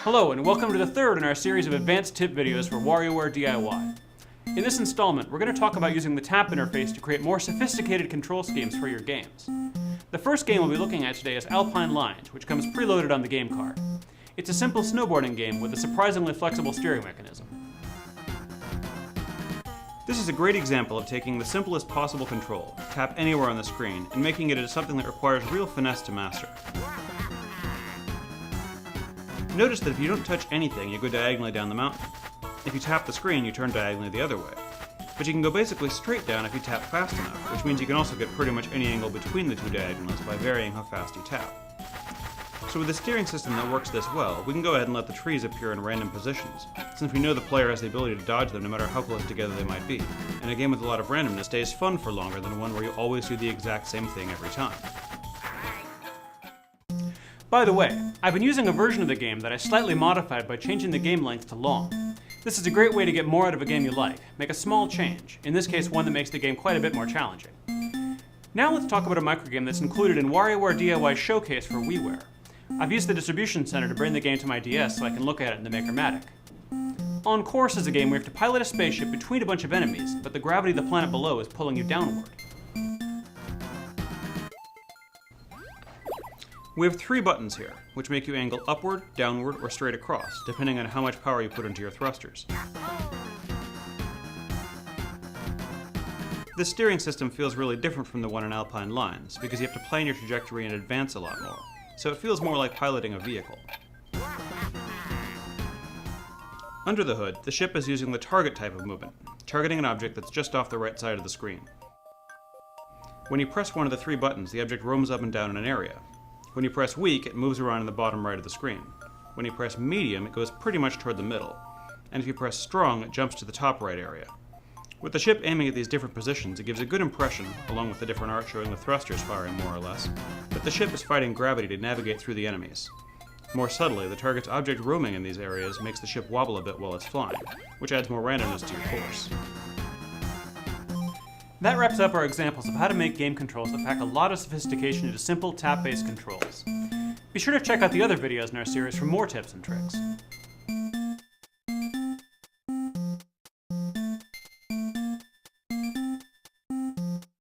Hello and welcome to the third in our series of advanced tip videos for WarioWare D.I.Y. In this installment, we're going to talk about using the tap interface to create more sophisticated control schemes for your games. The first game we'll be looking at today is Alpine Lines, which comes preloaded on the game card. It's a simple snowboarding game with a surprisingly flexible steering mechanism. This is a great example of taking the simplest possible control, tap anywhere on the screen, and making it into something that requires real finesse to master. Notice that if you don't touch anything, you go diagonally down the mountain. If you tap the screen, you turn diagonally the other way. But you can go basically straight down if you tap fast enough, which means you can also get pretty much any angle between the two diagonals by varying how fast you tap. So with a steering system that works this well, we can go ahead and let the trees appear in random positions, since we know the player has the ability to dodge them no matter how close together they might be. And a game with a lot of randomness stays fun for longer than one where you always do the exact same thing every time. By the way, I've been using a version of the game that I slightly modified by changing the game length to long. This is a great way to get more out of a game you like. Make a small change, in this case one that makes the game quite a bit more challenging. Now let's talk about a microgame that's included in WarioWare D.I.Y showcase for WiiWare. I've used the distribution center to bring the game to my DS so I can look at it in the Chromatic. On Course is a game where you have to pilot a spaceship between a bunch of enemies, but the gravity of the planet below is pulling you downward. We have 3 buttons here, which make you angle upward, downward, or straight across, depending on how much power you put into your thrusters. This steering system feels really different from the one in Alpine Lines, because you have to plan your trajectory in advance a lot more, so it feels more like piloting a vehicle. Under the hood, the ship is using the target type of movement, targeting an object that's just off the right side of the screen. When you press one of the 3 buttons, the object roams up and down in an area. When you press weak, it moves around in the bottom right of the screen. When you press medium, it goes pretty much toward the middle. And if you press strong, it jumps to the top right area. With the ship aiming at these different positions, it gives a good impression, along with the different art showing the thrusters firing more or less, that the ship is fighting gravity to navigate through the enemies. More subtly, the target's object roaming in these areas makes the ship wobble a bit while it's flying, which adds more randomness to your course. That wraps up our examples of how to make game controls that pack a lot of sophistication into simple tap-based controls. Be sure to check out the other videos in our series for more tips and tricks.